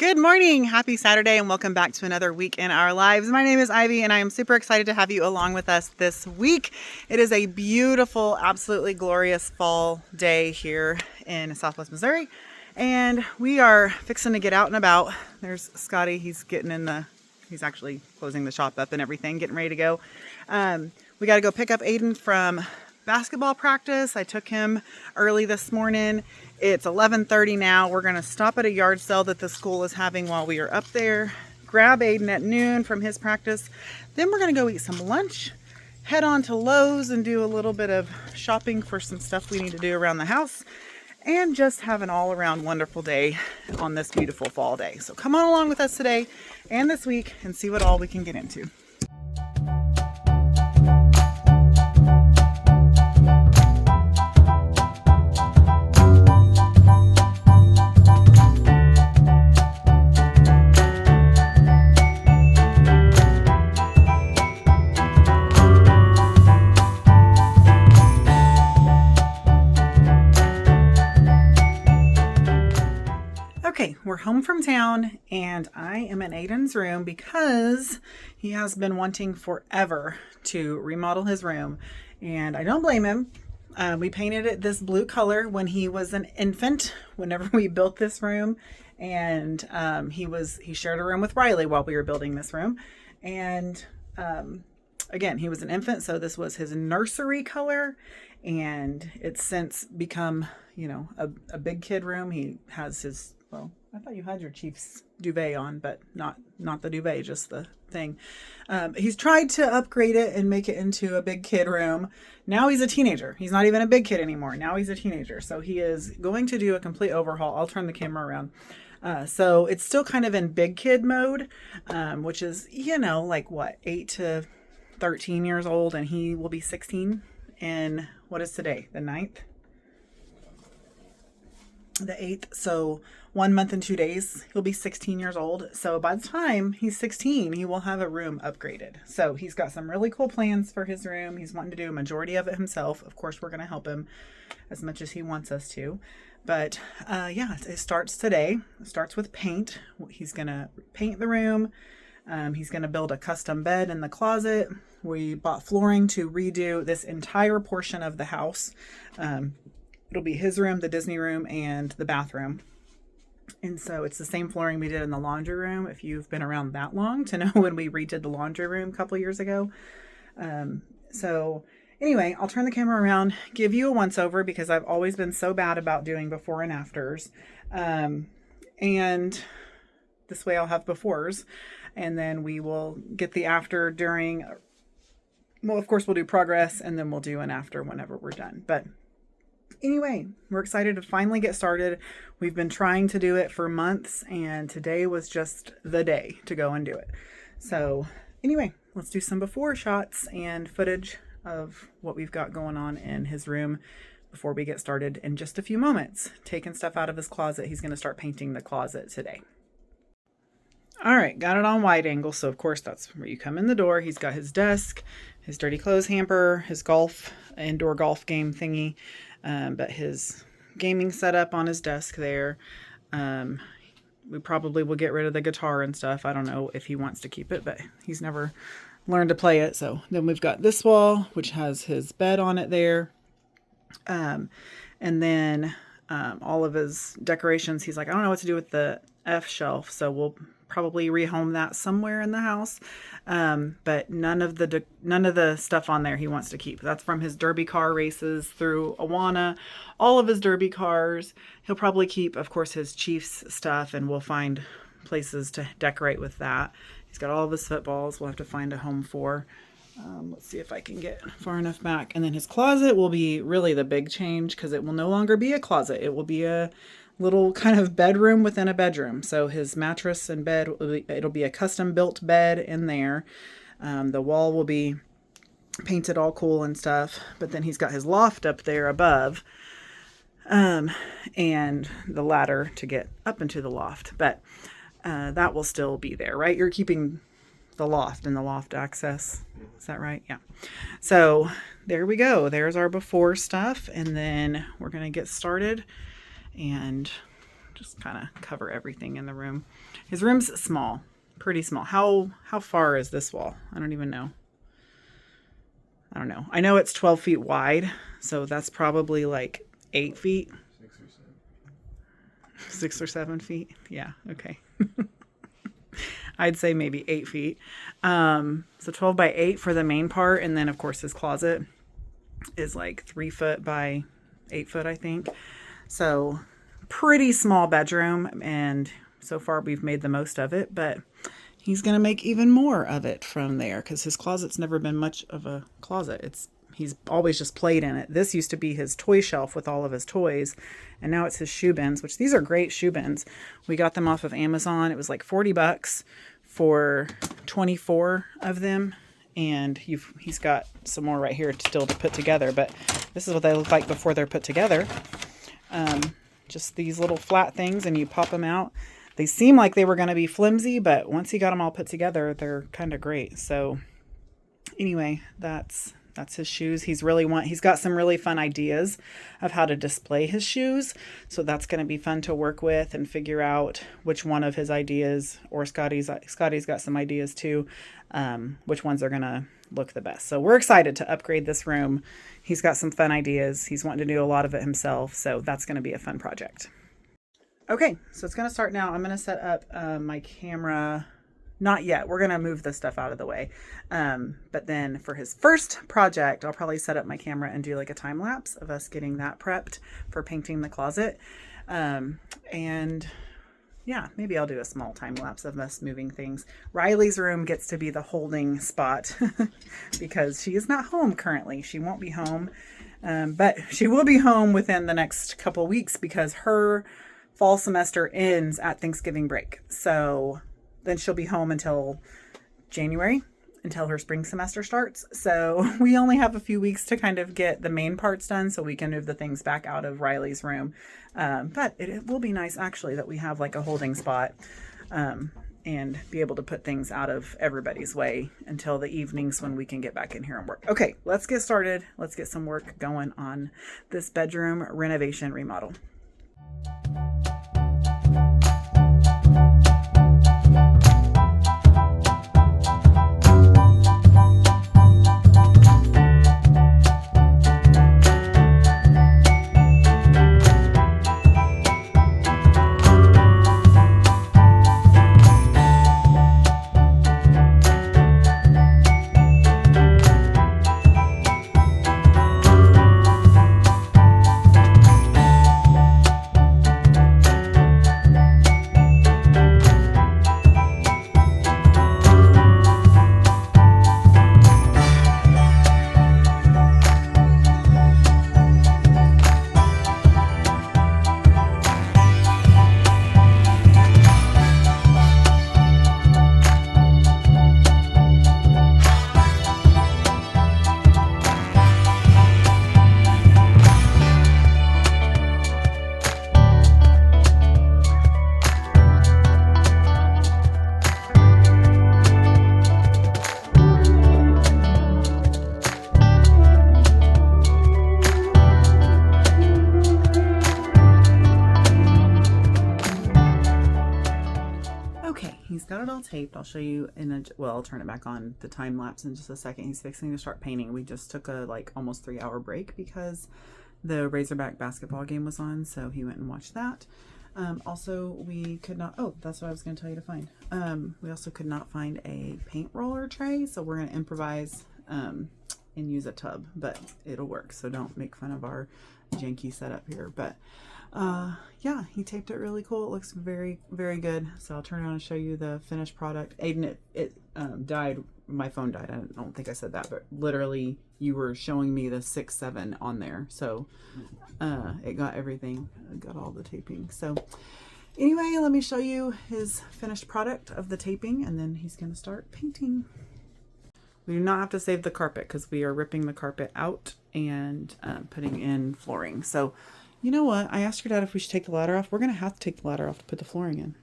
Good morning. Happy Saturday and welcome back to another week in our lives. My name is Ivy and I am super excited to have you along with us this week. It is a beautiful, absolutely glorious fall day here in Southwest Missouri. And we are fixing to get out and about. There's Scotty. He's actually closing the shop up and everything, getting ready to go. We got to go pick up Aiden from basketball practice. I took him early this morning. It's 11:30 now. We're going to stop at a yard sale that the school is having while we are up there, grab Aiden at noon from his practice. Then we're going to go eat some lunch, head on to Lowe's and do a little bit of shopping for some stuff we need to do around the house, and just have an all-around wonderful day on this beautiful fall day. So come on along with us today and this week and see what all we can get into. Okay, we're home from town and I am in Aiden's room because he has been wanting forever to remodel his room, and I don't blame him. We painted it this blue color when he was an infant, whenever we built this room, and he shared a room with Riley while we were building this room, and again, he was an infant, so this was his nursery color, and it's since become, a big kid room. He has his, well, I thought you had your Chiefs duvet on, but not the duvet, just the thing. He's tried to upgrade it and make it into a big kid room. Now he's a teenager. He's not even a big kid anymore. Now he's a teenager. So he is going to do a complete overhaul. I'll turn the camera around. So it's still kind of in big kid mode, which is, like what, 8 to 13 years old, and he will be 16 in, what is today, the 9th? The 8th. So 1 month and 2 days, he'll be 16 years old. So by the time he's 16, he will have a room upgraded. So he's got some really cool plans for his room. He's wanting to do a majority of it himself. Of course, we're going to help him as much as he wants us to. But it starts today. It starts with paint. He's going to paint the room. He's going to build a custom bed in the closet. We bought flooring to redo this entire portion of the house. It'll be his room, the Disney room, and the bathroom. And so it's the same flooring we did in the laundry room, if you've been around that long to know when we redid the laundry room a couple years ago. So anyway, I'll turn the camera around, give you a once over, because I've always been so bad about doing before and afters. And this way I'll have befores, and then we will get the after during, well, of course we'll do progress, and then we'll do an after whenever we're done. But anyway, we're excited to finally get started. We've been trying to do it for months, and today was just the day to go and do it. So anyway, let's do some before shots and footage of what we've got going on in his room before we get started in just a few moments. Taking stuff out of his closet. He's going to start painting the closet today. All right, got it on wide angle. So of course that's where you come in the door. He's got his desk, his dirty clothes hamper, his indoor golf game thingy. But his gaming setup on his desk there. We probably will get rid of the guitar and stuff. I don't know if he wants to keep it, but he's never learned to play it. So then we've got this wall, which has his bed on it there. And then all of his decorations, he's like, I don't know what to do with the F shelf. So we'll probably rehome that somewhere in the house. But none of the stuff on there he wants to keep. That's from his derby car races through Awana, all of his derby cars. He'll probably keep, of course, his Chiefs stuff, and we'll find places to decorate with that. He's got all of his footballs we'll have to find a home for. Let's see if I can get far enough back. And then his closet will be really the big change, because it will no longer be a closet. It will be a little kind of bedroom within a bedroom. So his mattress and bed, it'll be a custom built bed in there. The wall will be painted all cool and stuff, but then he's got his loft up there above, and the ladder to get up into the loft. But that will still be there, right? You're keeping the loft and the loft access. Is that right? Yeah. So there we go. There's our before stuff. And then we're going to get started and just kind of cover everything in the room. His room's small, pretty small. How far is this wall? I don't even know. I don't know. I know it's 12 feet wide, so that's probably like 8 feet. 6 or 7 feet. Yeah, okay. I'd say maybe 8 feet. So 12 by 8 for the main part. And then, of course, his closet is like 3 foot by 8 foot, I think. So pretty small bedroom. And so far we've made the most of it. But he's going to make even more of it from there because his closet's never been much of a closet. He's always just played in it. This used to be his toy shelf with all of his toys. And now it's his shoe bins, which these are great shoe bins. We got them off of Amazon. It was like $40 for 24 of them. And he's got some more right here still to put together. But this is what they look like before they're put together. Just these little flat things, and you pop them out. They seem like they were going to be flimsy, but once he got them all put together, they're kind of great. So anyway, that's his shoes. He's got some really fun ideas of how to display his shoes. So that's going to be fun to work with and figure out which one of his ideas, or Scotty's got some ideas too, which ones are going to look the best. So we're excited to upgrade this room. He's got some fun ideas. He's wanting to do a lot of it himself. So that's going to be a fun project. Okay, so it's going to start now. I'm going to set up my camera. Not yet. We're going to move this stuff out of the way. But then for his first project, I'll probably set up my camera and do like a time lapse of us getting that prepped for painting the closet. And yeah, maybe I'll do a small time lapse of us moving things. Riley's room gets to be the holding spot because she is not home currently. She won't be home, but she will be home within the next couple weeks because her fall semester ends at Thanksgiving break. So then she'll be home until January, until her spring semester starts. So we only have a few weeks to kind of get the main parts done so we can move the things back out of Riley's room. But it will be nice actually that we have like a holding spot and be able to put things out of everybody's way until the evenings when we can get back in here and work. Okay, let's get started. Let's get some work going on this bedroom renovation remodel. He's got it all taped. I'll show you I'll turn it back on the time lapse in just a second. He's fixing to start painting. We just took a almost 3-hour break because the Razorback basketball game was on, so he went and watched that. Also, we could not, that's what I was going to tell you to find. We also could not find a paint roller tray, so we're going to improvise and use a tub, but it'll work, so don't make fun of our janky setup here. But yeah, he taped it really cool. It looks very, very good. So I'll turn around and show you the finished product. Aiden, it died. My phone died. I don't think I said that, but literally you were showing me the 6-7 on there. So it got everything. It got all the taping. So anyway, let me show you his finished product of the taping, and then he's going to start painting. We do not have to save the carpet because we are ripping the carpet out and putting in flooring. So you know what? I asked your dad if we should take the ladder off. We're going to have to take the ladder off to put the flooring in.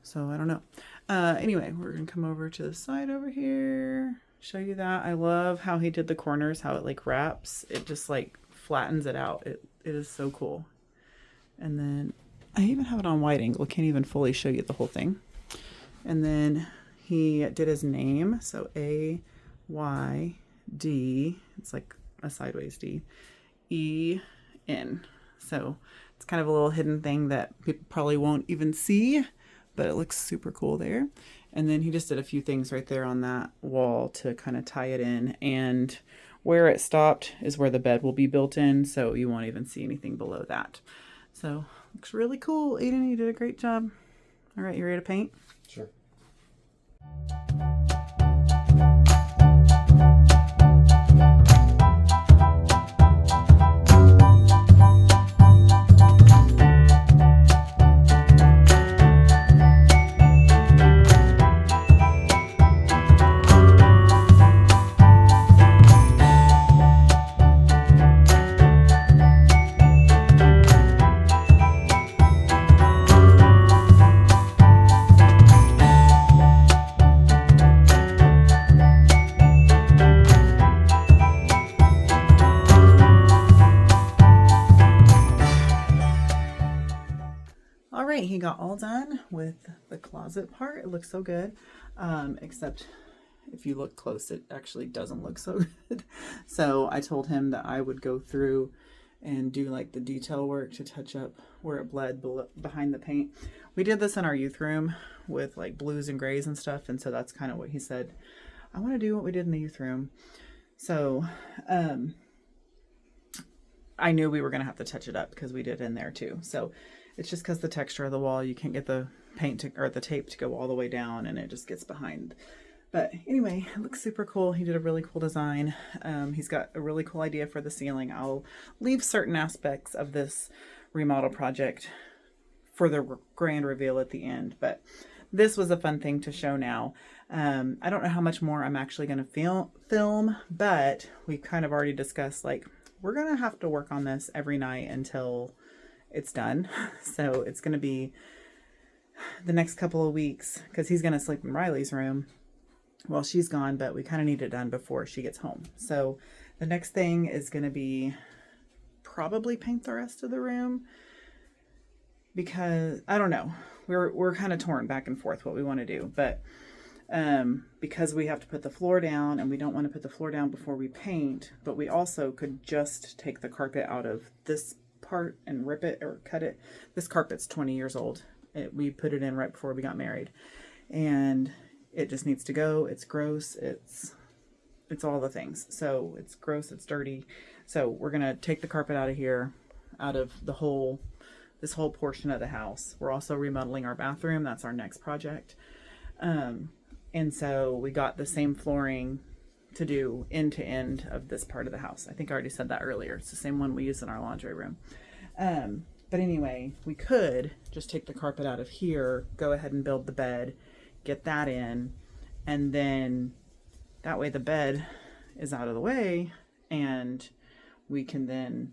So I don't know. Anyway, we're going to come over to the side over here. Show you that. I love how he did the corners, how it wraps. It just flattens it out. It is so cool. And then I even have it on wide angle. Can't even fully show you the whole thing. And then he did his name. So A-Y-D. It's like a sideways D. E-N. So it's kind of a little hidden thing that people probably won't even see, but it looks super cool there. And then he just did a few things right there on that wall to kind of tie it in. And where it stopped is where the bed will be built in, so you won't even see anything below that. So looks really cool. Aiden, you did a great job. All right, you ready to paint? Sure. All right, he got all done with the closet part. It looks so good, except if you look close, it actually doesn't look so good. So I told him that I would go through and do like the detail work to touch up where it bled behind the paint. We did this in our youth room with like blues and grays and stuff, and so that's kind of what he said. I want to do what we did in the youth room. So I knew we were going to have to touch it up because we did in there too. So it's just because the texture of the wall, you can't get the paint or the tape to go all the way down, and it just gets behind. But anyway, it looks super cool. He did a really cool design. He's got a really cool idea for the ceiling. I'll leave certain aspects of this remodel project for the grand reveal at the end, but this was a fun thing to show now. I don't know how much more I'm actually going to film, but we kind of already discussed, like, we're going to have to work on this every night until it's done. So it's going to be the next couple of weeks because he's going to sleep in Riley's room while she's gone, but we kind of need it done before she gets home. So the next thing is going to be probably paint the rest of the room because I don't know. We're kind of torn back and forth what we want to do, but because we have to put the floor down and we don't want to put the floor down before we paint, but we also could just take the carpet out of this part and rip it or cut it. This carpet's 20 years old. We put it in right before we got married, and it just needs to go. It's gross. It's all the things. So it's gross. It's dirty. So we're going to take the carpet out of here, out of this whole portion of the house. We're also remodeling our bathroom. That's our next project. And so we got the same flooring to do end to end of this part of the house. I think I already said that earlier. It's the same one we use in our laundry room. But anyway, we could just take the carpet out of here, go ahead and build the bed, get that in, and then that way the bed is out of the way and we can then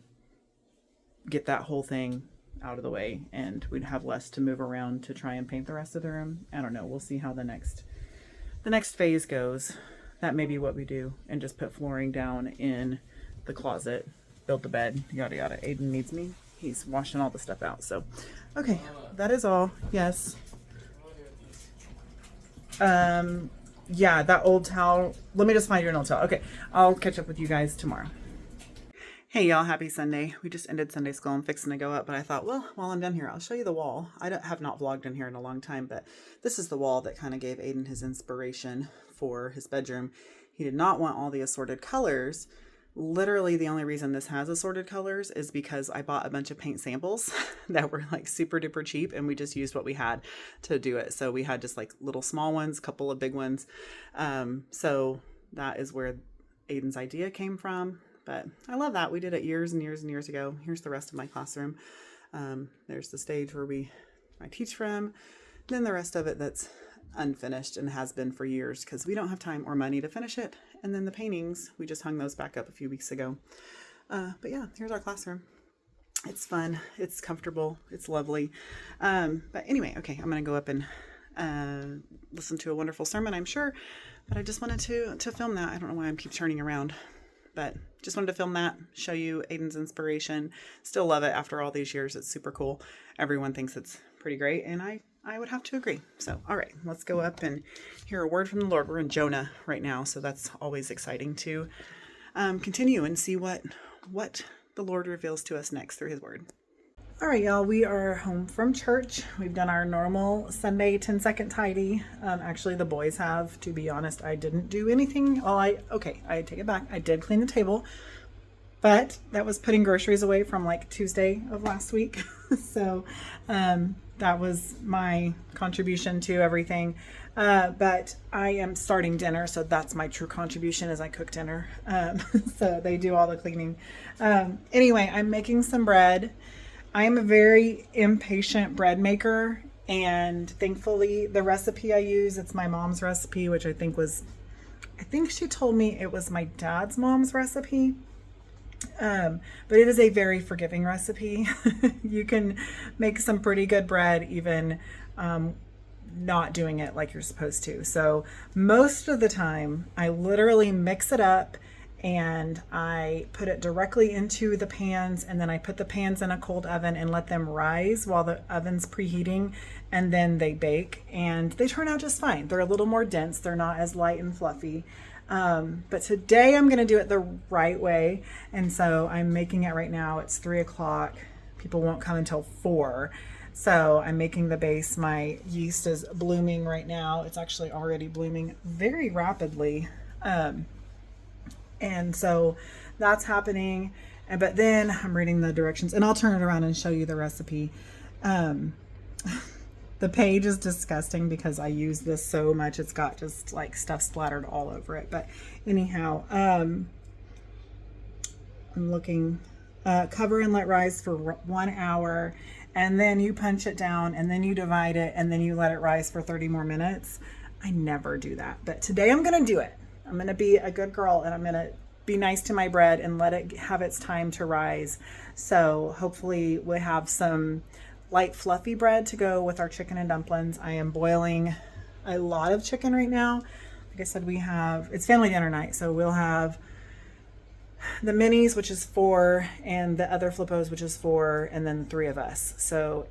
get that whole thing out of the way and we'd have less to move around to try and paint the rest of the room. I don't know. We'll see how the next phase goes. That may be what we do, and just put flooring down in the closet, build the bed, yada yada. Aiden needs me. He's washing all the stuff out. So, okay, that is all. Yes. Yeah, that old towel. Let me just find you an old towel. Okay, I'll catch up with you guys tomorrow. Hey y'all, happy Sunday. We just ended Sunday school. I'm fixing to go up, but I thought, well, while I'm done here, I'll show you the wall. I have not vlogged in here in a long time, but this is the wall that kind of gave Aiden his inspiration for his bedroom. He did not want all the assorted colors. Literally the only reason this has assorted colors is because I bought a bunch of paint samples that were like super duper cheap, and we just used what we had to do it. So we had just like little small ones, couple of big ones. So that is where Aiden's idea came from. But I love that. We did it years and years and years ago. Here's the rest of my classroom. There's the stage where I teach from. Then the rest of it that's unfinished and has been for years because we don't have time or money to finish it. And then the paintings, we just hung those back up a few weeks ago. But yeah, here's our classroom. It's fun. It's comfortable. It's lovely. But anyway, okay, I'm going to go up and listen to a wonderful sermon, I'm sure. But I just wanted to film that. I don't know why I keep turning around. but just wanted to film that, show you Aiden's inspiration. Still love it after all these years. It's super cool. Everyone thinks it's pretty great, and I would have to agree. So, all right, let's go up and hear a word from the Lord. We're in Jonah right now, so that's always exciting to continue and see what the Lord reveals to us next through his word. All right, y'all, we are home from church. We've done our normal Sunday 10-second tidy. Actually, the boys have. To be honest, I didn't do anything. Well, I take it back. I did clean the table, but that was putting groceries away from like Tuesday of last week. So that was my contribution to everything. But I am starting dinner, so that's my true contribution as I cook dinner. So they do all the cleaning. Anyway, I'm making some bread. I am a very impatient bread maker, and thankfully the recipe I use, it's my mom's recipe, which I think she told me it was my dad's mom's recipe. But it is a very forgiving recipe. You can make some pretty good bread even not doing it like you're supposed to. So most of the time I literally mix it up and I put it directly into the pans, and then I put the pans in a cold oven and let them rise while the oven's preheating, and then they bake, and they turn out just fine. They're a little more dense. They're not as light and fluffy. But today I'm going to do it the right way. And so I'm making it right now. It's 3:00. People won't come until 4. So I'm making the base. My yeast is blooming right now. It's actually already blooming very rapidly. And so that's happening. But then I'm reading the directions, and I'll turn it around and show you the recipe. The page is disgusting because I use this so much. It's got just like stuff splattered all over it. But anyhow, I'm looking, cover and let rise for 1 hour. And then you punch it down, and then you divide it, and then you let it rise for 30 more minutes. I never do that. But today I'm going to do it. I'm going to be a good girl, and I'm going to be nice to my bread and let it have its time to rise. So hopefully we'll have some light fluffy bread to go with our chicken and dumplings. I am boiling a lot of chicken right now. Like I said, it's family dinner night, so we'll have the minis, which is 4, and the other Flippos, which is 4, and then 3 of us. So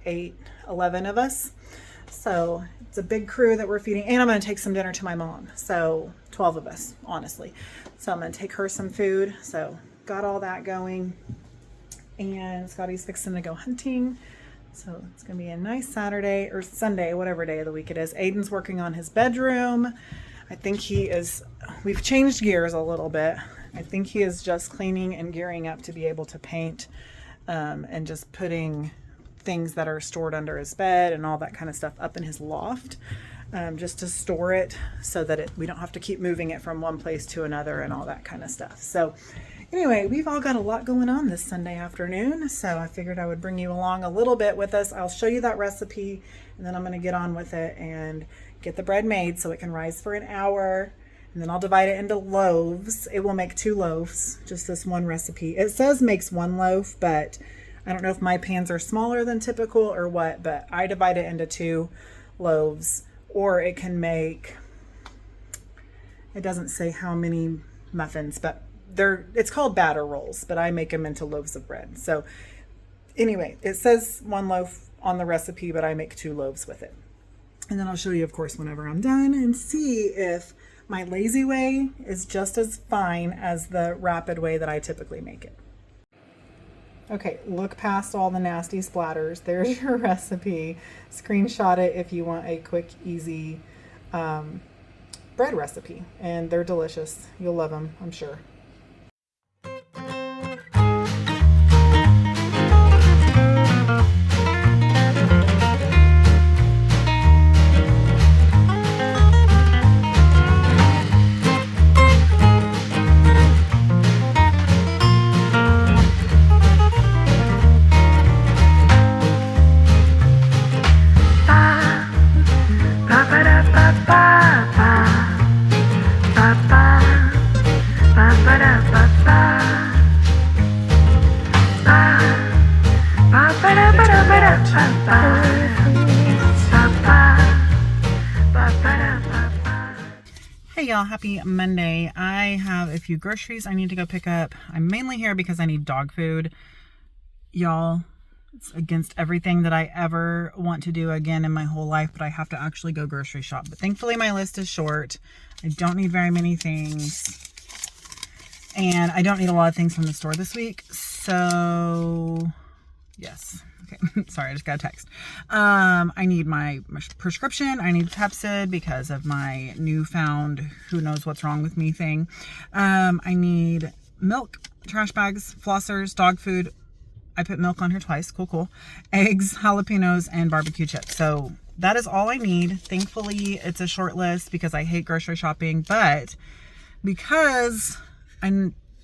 11 of us. So it's a big crew that we're feeding, and I'm going to take some dinner to my mom. So 12 of us, honestly. So I'm going to take her some food. So got all that going, and Scotty's fixing to go hunting. So it's going to be a nice Saturday or Sunday, whatever day of the week it is. Aiden's working on his bedroom. I think we've changed gears a little bit. I think he is just cleaning and gearing up to be able to paint, and just putting things that are stored under his bed and all that kind of stuff up in his loft, just to store it so that we don't have to keep moving it from one place to another and all that kind of stuff. So anyway, we've all got a lot going on this Sunday afternoon, so I figured I would bring you along a little bit with us. I'll show you that recipe, and then I'm going to get on with it and get the bread made so it can rise for an hour. And then I'll divide it into loaves. It will make 2 loaves, just this one recipe. It says makes 1 loaf, but I don't know if my pans are smaller than typical or what, but I divide it into 2 loaves. Or it can make, it doesn't say how many muffins, but it's called batter rolls, but I make them into loaves of bread. So anyway, it says 1 loaf on the recipe, but I make 2 loaves with it. And then I'll show you, of course, whenever I'm done, and see if my lazy way is just as fine as the rapid way that I typically make it. Okay, look past all the nasty splatters. There's your recipe. Screenshot it if you want a quick, easy bread recipe. And they're delicious. You'll love them, I'm sure. Hey y'all, happy Monday. I have a few groceries I need to go pick up. I'm mainly here because I need dog food. Y'all, it's against everything that I ever want to do again in my whole life, but I have to actually go grocery shop. But thankfully my list is short. I don't need very many things. And I don't need a lot of things from the store this week. So, yes. Okay, sorry, I just got a text. I need my prescription. I need Pepcid because of my newfound who knows what's wrong with me thing. I need milk, trash bags, flossers, dog food. I put milk on here twice. Cool. Eggs, jalapenos, and barbecue chips. So that is all I need. Thankfully, it's a short list because I hate grocery shopping, but because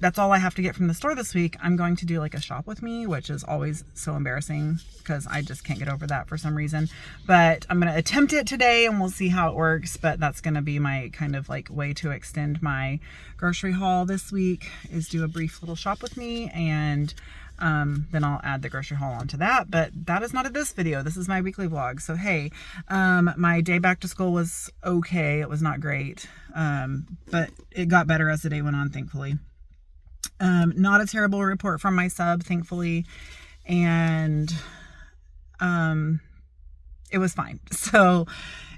that's all I have to get from the store this week, I'm going to do like a shop with me, which is always so embarrassing because I just can't get over that for some reason. But I'm going to attempt it today and we'll see how it works. But that's going to be my kind of like way to extend my grocery haul this week, is do a brief little shop with me, and then I'll add the grocery haul onto that. But that is not this video. This is my weekly vlog. So hey, my day back to school was okay. It was not great, but it got better as the day went on, thankfully. Not a terrible report from my sub, thankfully, and it was fine. So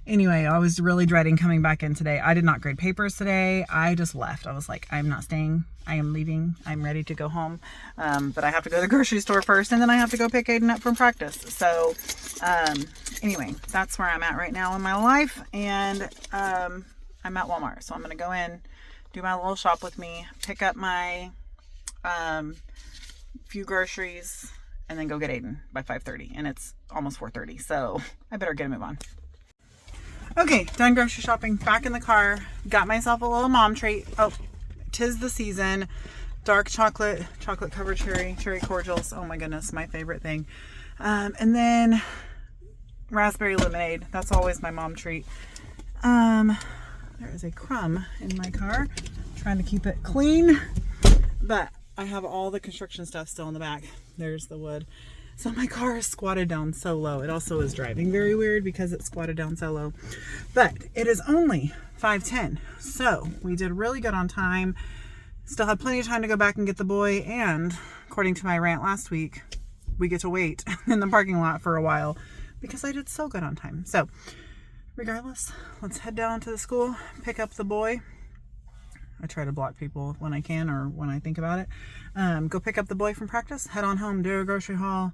anyway, I was really dreading coming back in today. I did not grade papers today. I just left. I was like, I'm not staying. I am leaving. I'm ready to go home. But I have to go to the grocery store first, and then I have to go pick Aiden up from practice. So anyway, that's where I'm at right now in my life, and I'm at Walmart. So I'm going to go in, do my little shop with me, pick up my few groceries, and then go get Aiden by 5:30, and it's almost 4:30, so I better get a move on. Okay, done grocery shopping, back in the car, got myself a little mom treat. Oh, 'tis the season. Dark chocolate covered cherry cordials. Oh my goodness, my favorite thing. And then raspberry lemonade. That's always my mom treat. There is a crumb in my car. Trying to keep it clean, but I have all the construction stuff still in the back. There's the wood. So my car is squatted down so low. It also is driving very weird because it's squatted down so low. But it is only 5:10. So we did really good on time. Still had plenty of time to go back and get the boy. And according to my rant last week, we get to wait in the parking lot for a while because I did so good on time. So regardless, let's head down to the school, pick up the boy. I try to block people when I can or when I think about it. Go pick up the boy from practice, head on home, do a grocery haul.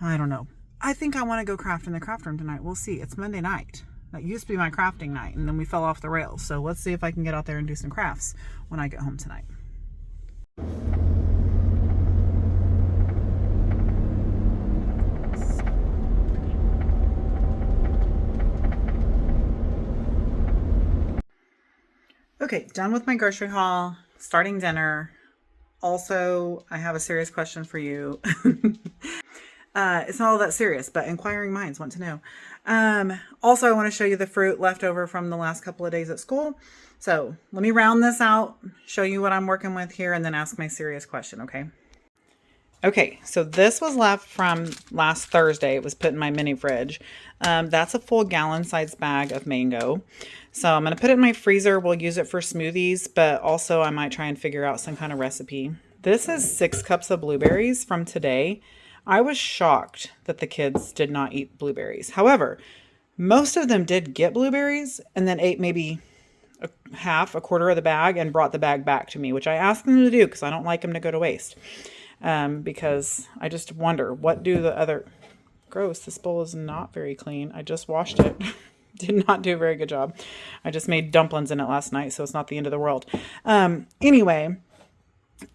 I don't know. I think I want to go craft in the craft room tonight. We'll see. It's Monday night. That used to be my crafting night, and then we fell off the rails. So let's see if I can get out there and do some crafts when I get home tonight. Okay, done with my grocery haul, starting dinner. Also, I have a serious question for you. It's not all that serious, but inquiring minds want to know. Also, I want to show you the fruit left over from the last couple of days at school. So let me round this out, show you what I'm working with here, and then ask my serious question, okay? Okay, so this was left from last Thursday. It was put in my mini fridge. That's a full gallon size bag of mango. So I'm going to put it in my freezer. We'll use it for smoothies, but also I might try and figure out some kind of recipe. This is 6 cups of blueberries from today. I was shocked that the kids did not eat blueberries. However, most of them did get blueberries and then ate maybe a quarter of the bag and brought the bag back to me, which I asked them to do because I don't like them to go to waste. Because I just wonder, what do the other... Gross, this bowl is not very clean. I just washed it. Did not do a very good job. I just made dumplings in it last night, so it's not the end of the world. Anyway,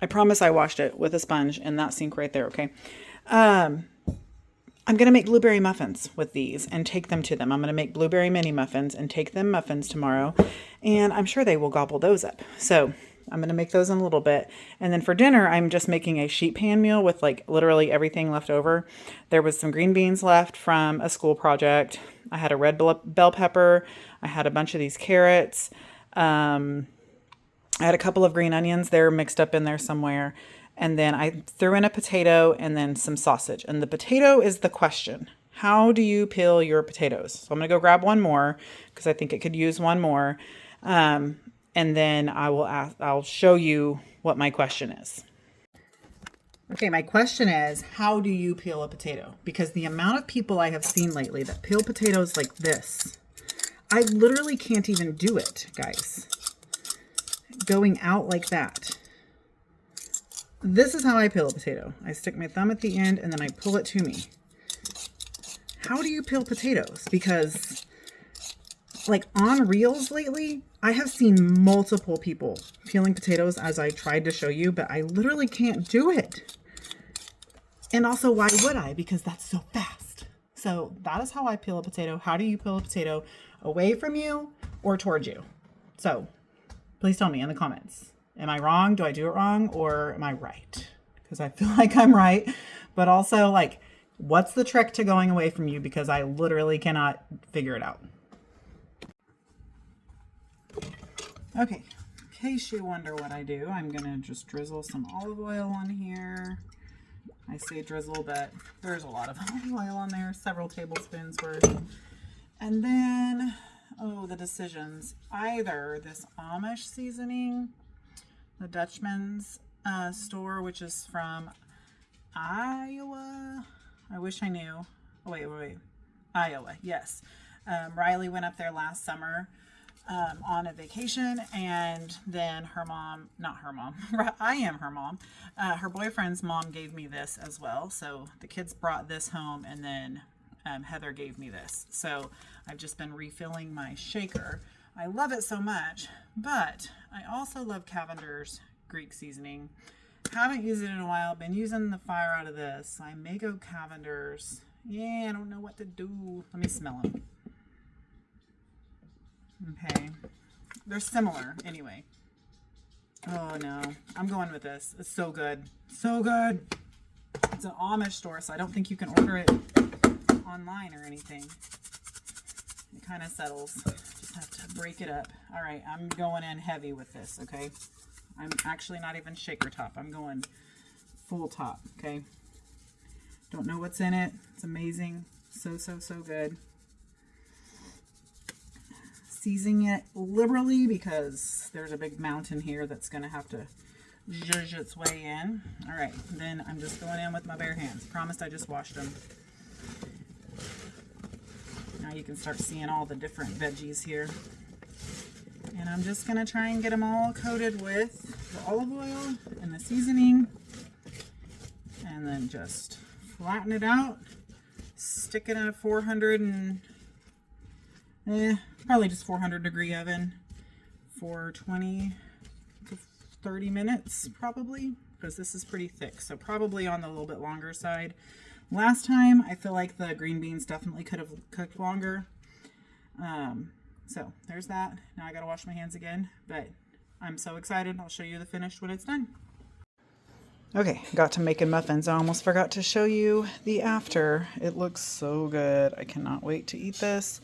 I promise I washed it with a sponge in that sink right there, okay? I'm going to make blueberry muffins with these and take them to them. I'm going to make blueberry mini muffins and take them muffins tomorrow, and I'm sure they will gobble those up. So I'm going to make those in a little bit. And then for dinner, I'm just making a sheet pan meal with like literally everything left over. There was some green beans left from a school project. I had a red bell pepper. I had a bunch of these carrots. I had a couple of green onions. They're mixed up in there somewhere. And then I threw in a potato and then some sausage. And the potato is the question. How do you peel your potatoes? So I'm going to go grab one more because I think it could use one more. and then I'll show you what my question is. Okay, my question is, how do you peel a potato? Because the amount of people I have seen lately that peel potatoes like this, I literally can't even do it, guys. Going out like that. This is how I peel a potato. I stick my thumb at the end and then I pull it to me. How do you peel potatoes? Because like on Reels lately, I have seen multiple people peeling potatoes as I tried to show you, but I literally can't do it. And also, why would I? Because that's so fast. So that is how I peel a potato. How do you peel a potato? Away from you or towards you? So please tell me in the comments. Am I wrong? Do I do it wrong? Or am I right? Because I feel like I'm right. But also, like, what's the trick to going away from you? Because I literally cannot figure it out. Okay, in case you wonder what I do, I'm going to just drizzle some olive oil on here. I say drizzle, but there's a lot of olive oil on there, several tablespoons worth. And then, oh, the decisions. Either this Amish seasoning, the Dutchman's store, which is from Iowa. I wish I knew. Oh, wait. Iowa, yes. Riley went up there last summer on a vacation, and then her mom, not her mom, I am her mom, her boyfriend's mom gave me this as well. So the kids brought this home, and then Heather gave me this. So I've just been refilling my shaker. I love it so much, but I also love Cavender's Greek seasoning. Haven't used it in a while. Been using the fire out of this. I may go Cavender's. Yeah, I don't know what to do. Let me smell them. Okay. They're similar anyway. Oh no. I'm going with this. It's so good. So good. It's an Amish store, so I don't think you can order it online or anything. It kind of settles. Just have to break it up. All right, I'm going in heavy with this, okay? I'm actually not even shaker top. I'm going full top, okay? Don't know what's in it. It's amazing. So good. Seasoning it liberally because there's a big mountain here that's going to have to zhuzh its way in. All right, then I'm just going in with my bare hands. Promised I just washed them. Now you can start seeing all the different veggies here. And I'm just going to try and get them all coated with the olive oil and the seasoning. And then just flatten it out. Stick it in a 400 and... probably just 400 degree oven for 20 to 30 minutes probably, because this is pretty thick, so probably on the little bit longer side. Last time I feel like the green beans definitely could have cooked longer. So there's that. Now I gotta wash my hands again, but I'm so excited. I'll show you the finished when it's done. Okay, got to making muffins. I almost forgot to show you the after. It looks so good. I cannot wait to eat this.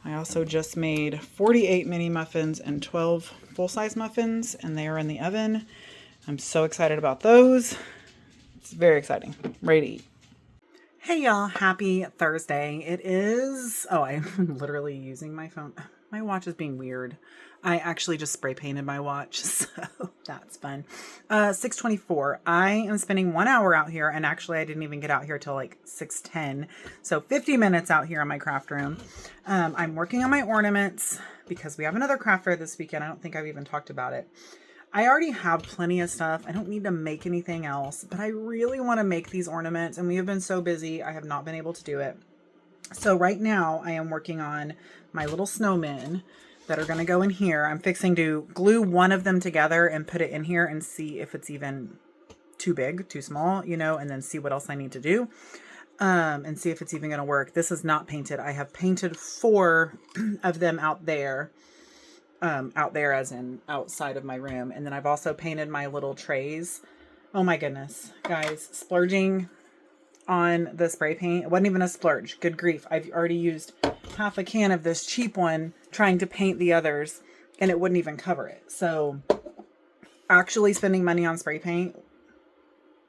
I also just made 48 mini muffins and 12 full-size muffins, and they are in the oven. I'm so excited about those. It's very exciting. Ready to eat. Hey y'all, happy Thursday. It is, I'm literally using my phone. My watch is being weird. I actually just spray painted my watch, so that's fun. 6:24. I am spending 1 hour out here, and actually I didn't even get out here till like 6:10. So 50 minutes out here in my craft room. I'm working on my ornaments because we have another craft fair this weekend. I don't think I've even talked about it. I already have plenty of stuff. I don't need to make anything else, but I really want to make these ornaments, and we have been so busy. I have not been able to do it. So right now I am working on my little snowmen that are going to go in here. I'm fixing to glue one of them together and put it in here and see if it's even too big, too small, and then see what else I need to do. And see if it's even going to work. This is not painted. I have painted 4 of them out there as in outside of my room. And then I've also painted my little trays. Oh my goodness, guys, splurging on the spray paint. It wasn't even a splurge. Good grief. I've already used half a can of this cheap one trying to paint the others, and it wouldn't even cover it. So actually spending money on spray paint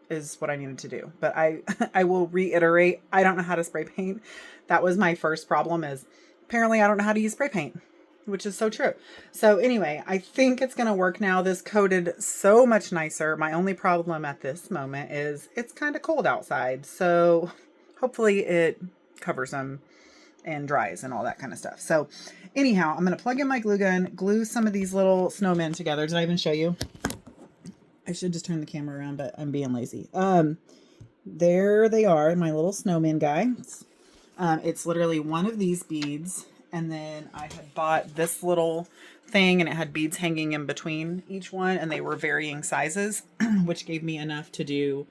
is what I needed to do. But I will reiterate, I don't know how to spray paint. That was my first problem, is apparently I don't know how to use spray paint. which is so true. So anyway, I think it's going to work now. This coated so much nicer. My only problem at this moment is it's kind of cold outside. So hopefully it covers them and dries and all that kind of stuff. So anyhow, I'm going to plug in my glue gun, glue some of these little snowmen together. Did I even show you? I should just turn the camera around, but I'm being lazy. There they are, my little snowman guy. It's literally one of these beads. And then I had bought this little thing and it had beads hanging in between each one and they were varying sizes, which gave me enough to do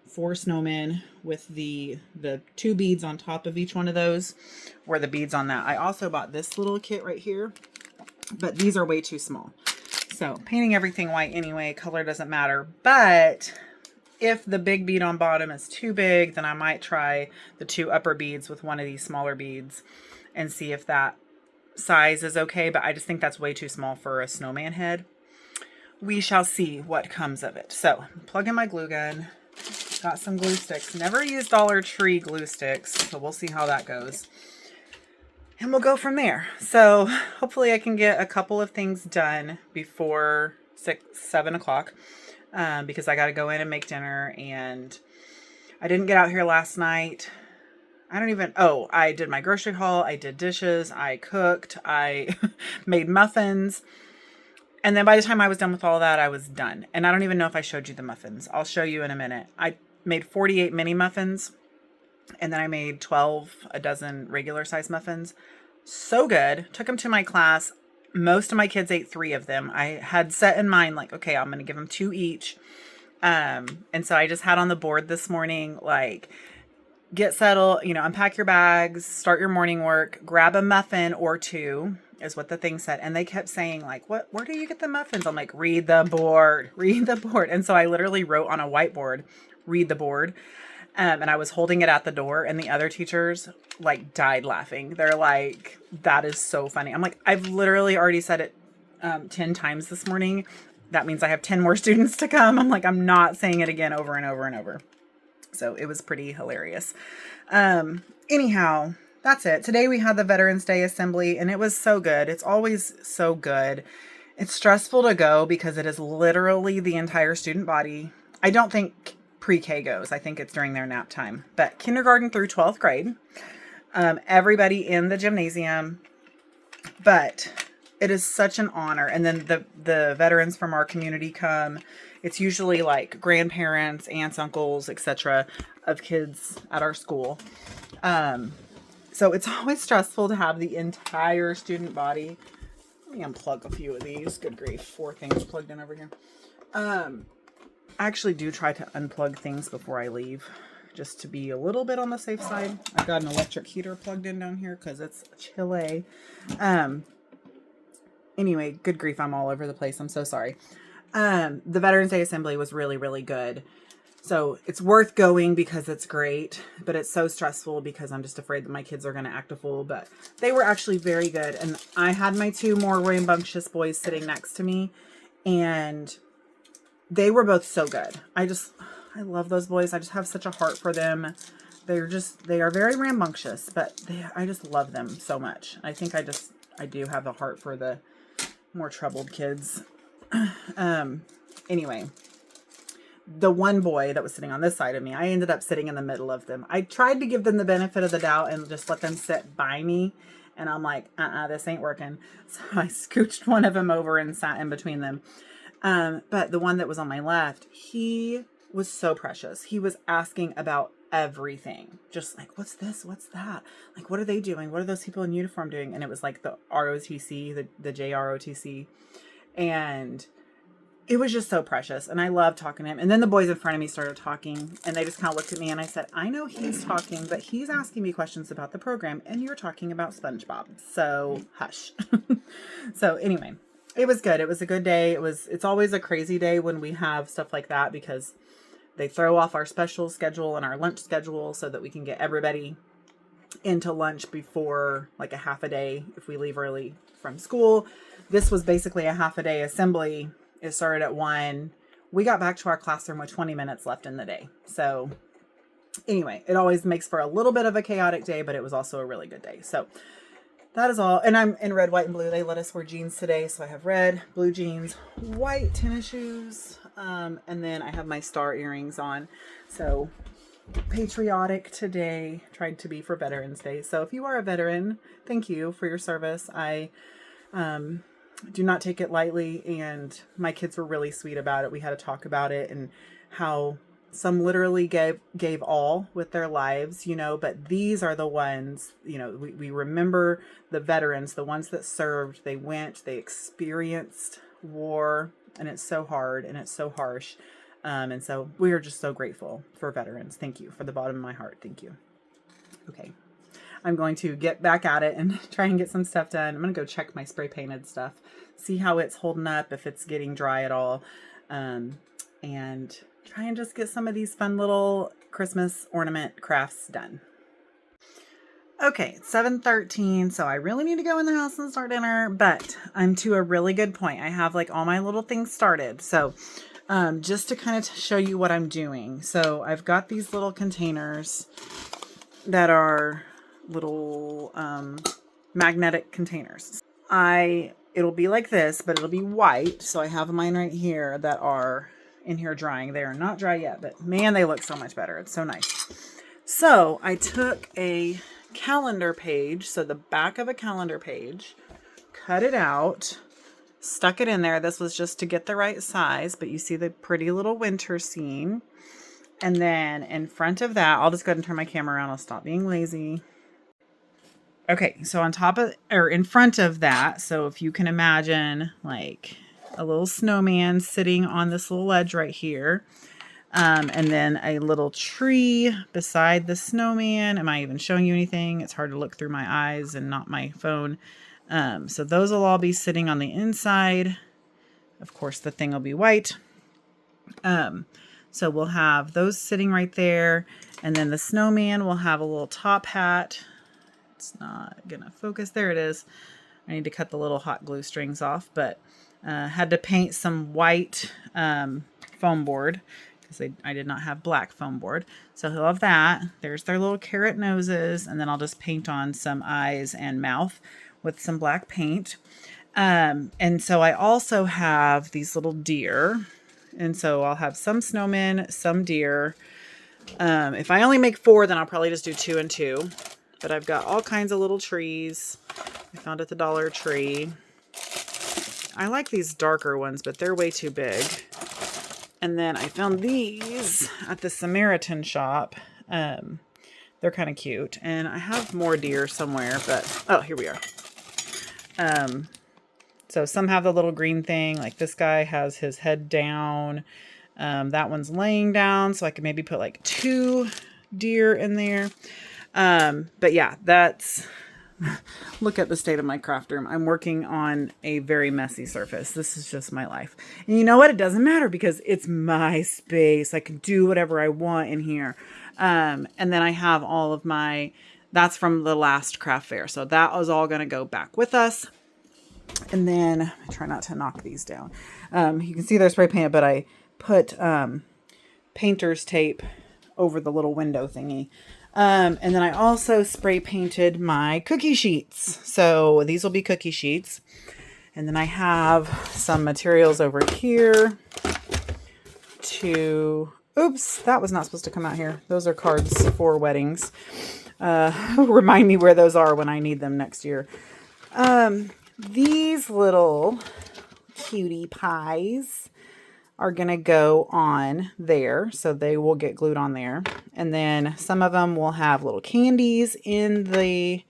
4 snowmen with the 2 beads on top of each one of those were the beads on that. I also bought this little kit right here, but these are way too small. So painting everything white anyway, color doesn't matter. But if the big bead on bottom is too big, then I might try the 2 upper beads with one of these smaller beads and see if that size is okay. But I just think that's way too small for a snowman head. We shall see what comes of it. So plug in my glue gun. Got some glue sticks. Never used Dollar Tree glue sticks, so we'll see how that goes. And we'll go from there. So hopefully I can get a couple of things done before 7 o'clock because I got to go in and make dinner. And I didn't get out here last night. I did my grocery haul. I did dishes. I cooked. I made muffins. And then by the time I was done with all that, I was done. And I don't even know if I showed you the muffins. I'll show you in a minute. I made 48 mini muffins. And then I made 12 dozen regular size muffins. So good. Took them to my class. Most of my kids ate 3 of them. I had set in mind, like, okay, I'm going to give them 2 each. And so I just had on the board this morning, like, get settled, unpack your bags, start your morning work, grab a muffin or 2 is what the thing said. And they kept saying, like, where do you get the muffins? I'm like, read the board. And so I literally wrote on a whiteboard, read the board. And I was holding it at the door and the other teachers like died laughing. They're like, that is so funny. I'm like, I've literally already said it 10 times this morning. That means I have 10 more students to come. I'm like, I'm not saying it again over and over and over. So it was pretty hilarious. Anyhow, that's it. Today we had the Veterans Day Assembly and it was so good. It's always so good. It's stressful to go because it is literally the entire student body. I don't think pre-K goes. I think it's during their nap time. But kindergarten through 12th grade, everybody in the gymnasium. But it is such an honor. And then the veterans from our community come. It's usually like grandparents, aunts, uncles, etc. of kids at our school. So it's always stressful to have the entire student body. Let me unplug a few of these. Good grief. 4 things plugged in over here. I actually do try to unplug things before I leave, just to be a little bit on the safe side. I've got an electric heater plugged in down here because it's chilly. Anyway, good grief, I'm all over the place. I'm so sorry. The Veterans Day Assembly was really, really good. So it's worth going because it's great, but it's so stressful because I'm just afraid that my kids are going to act a fool. But they were actually very good. And I had my 2 more rambunctious boys sitting next to me, and they were both so good. I love those boys. I just have such a heart for them. They are very rambunctious, but I just love them so much. I think I do have a heart for the more troubled kids. Anyway, the one boy that was sitting on this side of me, I ended up sitting in the middle of them. I tried to give them the benefit of the doubt and just let them sit by me. And I'm like, this ain't working. So I scooched one of them over and sat in between them. But the one that was on my left, he was so precious. He was asking about everything. Just like, what's this? What's that? Like, what are they doing? What are those people in uniform doing? And it was like the ROTC, the JROTC. And it was just so precious. And I loved talking to him. And then the boys in front of me started talking. And they just kind of looked at me and I said, I know he's talking, but he's asking me questions about the program. And you're talking about SpongeBob. So hush. So anyway, it was good. It was a good day. It's always a crazy day when we have stuff like that because they throw off our special schedule and our lunch schedule so that we can get everybody into lunch before like a half a day if we leave early from school. This was basically a half a day assembly. It started at 1. We got back to our classroom with 20 minutes left in the day. So anyway, it always makes for a little bit of a chaotic day, but it was also a really good day. So that is all. And I'm in red, white, and blue. They let us wear jeans today. So I have red, blue jeans, white tennis shoes. And then I have my star earrings on. So patriotic today, tried to be for Veterans Day. So if you are a veteran, thank you for your service. I do not take it lightly, and my kids were really sweet about it. We had to talk about it and how some literally gave all with their lives, you know, but these are the ones, you know, we remember the veterans, the ones that served. They went, they experienced war, and it's so hard and it's so harsh. And so we are just so grateful for veterans. Thank you, for the bottom of my heart. Thank you. Okay. I'm going to get back at it and try and get some stuff done. I'm going to go check my spray painted stuff, see how it's holding up, if it's getting dry at all. And try and just get some of these fun little Christmas ornament crafts done. Okay, it's 7:13, so I really need to go in the house and start dinner, but I'm to a really good point. I have like all my little things started. So just to kind of show you what I'm doing. So I've got these little containers that are little magnetic containers. It'll be like this, but it'll be white. So I have mine right here that are in here drying. They are not dry yet, but man, they look so much better. It's so nice. So I took a calendar page, so the back of a calendar page, cut it out, stuck it in there. This was just to get the right size, but you see the pretty little winter scene. And then in front of that, I'll just go ahead and turn my camera around. I'll stop being lazy. Okay, so on top of, or in front of that, so if you can imagine like a little snowman sitting on this little ledge right here, and then a little tree beside the snowman. Am I even showing you anything? It's hard to look through my eyes and not my phone. So those will all be sitting on the inside. Of course, the thing will be white. So we'll have those sitting right there. And then the snowman will have a little top hat. It's not gonna focus. There it is. I need to cut the little hot glue strings off, but had to paint some white foam board because I did not have black foam board. So he'll have that. There's their little carrot noses, and then I'll just paint on some eyes and mouth with some black paint. And so I also have these little deer. And so I'll have some snowmen, some deer. If I only make 4, then I'll probably just do 2 and 2. But I've got all kinds of little trees I found at the Dollar Tree. I like these darker ones, but they're way too big. And then I found these at the Samaritan shop. They're kind of cute. And I have more deer somewhere, but oh, here we are. So some have the little green thing, like this guy has his head down. That one's laying down, so I could maybe put like 2 deer in there. But yeah, look at the state of my craft room. I'm working on a very messy surface. This is just my life. And you know what? It doesn't matter because it's my space. I can do whatever I want in here. And then I have all of that's from the last craft fair. So that was all going to go back with us. And then I try not to knock these down. You can see they're spray painted, but I put painter's tape over the little window thingy. And then I also spray painted my cookie sheets. So these will be cookie sheets. And then I have some materials over here oops, that was not supposed to come out here. Those are cards for weddings. Remind me where those are when I need them next year. These little cutie pies are going to go on there. So they will get glued on there. And then some of them will have little candies in the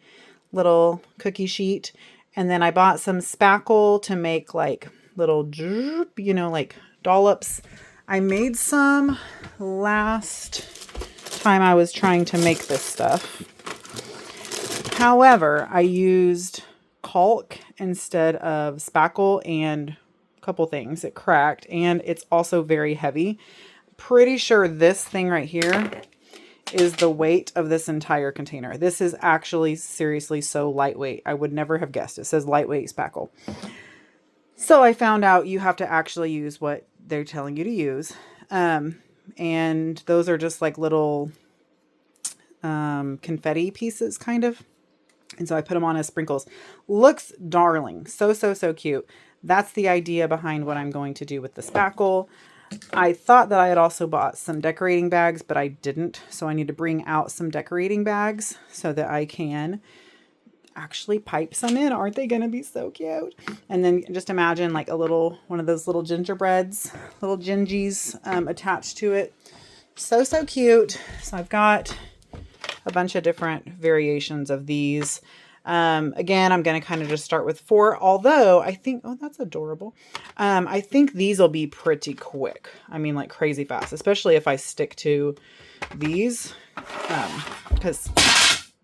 little cookie sheet. And then I bought some spackle to make like little, like dollops. I made some last time I was trying to make this stuff. However, I used caulk instead of spackle and couple things. It cracked and it's also very heavy. Pretty sure this thing right here is the weight of this entire container. This is actually seriously so lightweight. I would never have guessed. It says lightweight spackle. So I found out you have to actually use what they're telling you to use. And those are just like little confetti pieces kind of. And so I put them on as sprinkles. Looks darling. So, so, so cute. That's the idea behind what I'm going to do with the spackle. I thought that I had also bought some decorating bags, but I didn't. So I need to bring out some decorating bags so that I can actually pipe some in. Aren't they going to be so cute? And then just imagine like a little, one of those little gingerbreads, little gingies attached to it. So, so cute. So I've got a bunch of different variations of these. Again, I'm going to kind of just start with 4, although I think, oh, that's adorable. I think these will be pretty quick. I mean, like crazy fast, especially if I stick to these, because,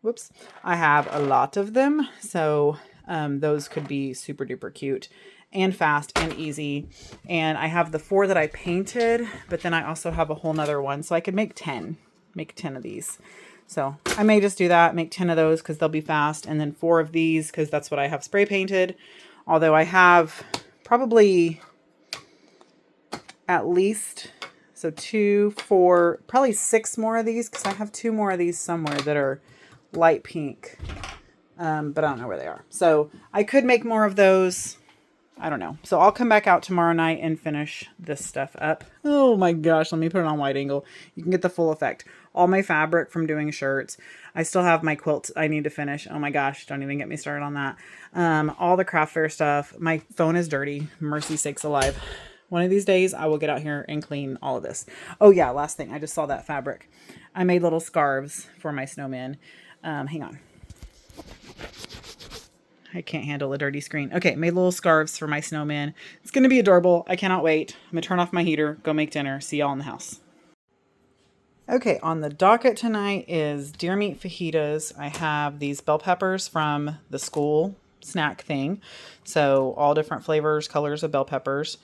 whoops, I have a lot of them. So, those could be super duper cute and fast and easy. And I have the 4 that I painted, but then I also have a whole nother one. So I could make 10 of these. So I may just do that, make 10 of those because they'll be fast. And then 4 of these because that's what I have spray painted. Although I have probably at least, so 2, 4, probably 6 more of these because I have 2 more of these somewhere that are light pink. But I don't know where they are. So I could make more of those. I don't know. So I'll come back out tomorrow night and finish this stuff up. Oh my gosh. Let me put it on wide angle. You can get the full effect. All my fabric from doing shirts. I still have my quilts I need to finish. Oh my gosh. Don't even get me started on that. All the craft fair stuff. My phone is dirty. Mercy sakes alive. One of these days I will get out here and clean all of this. Oh yeah. Last thing. I just saw that fabric. I made little scarves for my snowman. Hang on. I can't handle a dirty screen. Okay, made little scarves for my snowman. It's going to be adorable. I cannot wait. I'm going to turn off my heater, go make dinner. See y'all in the house. Okay, on the docket tonight is deer meat fajitas. I have these bell peppers from the school snack thing. So all different flavors, colors of bell peppers.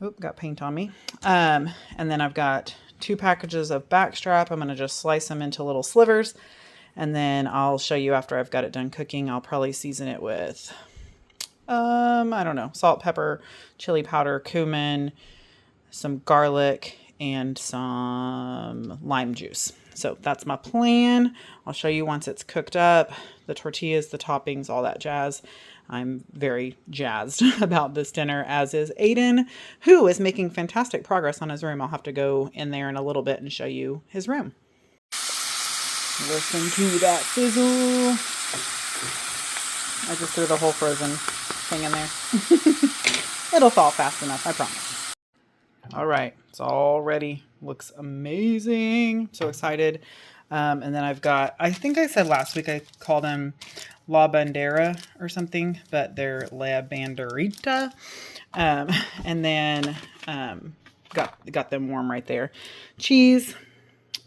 Oop, got paint on me. And then I've got 2 packages of backstrap. I'm going to just slice them into little slivers. And then I'll show you after I've got it done cooking. I'll probably season it with, I don't know, salt, pepper, chili powder, cumin, some garlic, and some lime juice. So that's my plan. I'll show you once it's cooked up, the tortillas, the toppings, all that jazz. I'm very jazzed about this dinner, as is Aiden, who is making fantastic progress on his room. I'll have to go in there in a little bit and show you his room. Listen to that sizzle. I just threw the whole frozen thing in there. It'll thaw fast enough, I promise. All right, it's all ready. Looks amazing. So excited. And then I've got, I think I said last week I called them La Bandera or something, but they're La Banderita. And then got them warm right there. Cheese.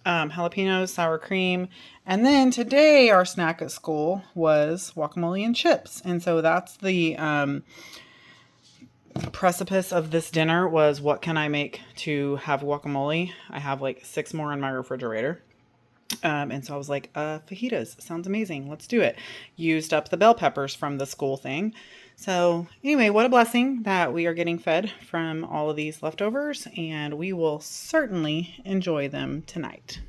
Jalapenos, sour cream. And then today our snack at school was guacamole and chips. And so that's the precipice of this dinner was, what can I make to have guacamole? I have like 6 more in my refrigerator. And so I was like, fajitas sounds amazing. Let's do it. Used up the bell peppers from the school thing. So anyway, what a blessing that we are getting fed from all of these leftovers, and we will certainly enjoy them tonight.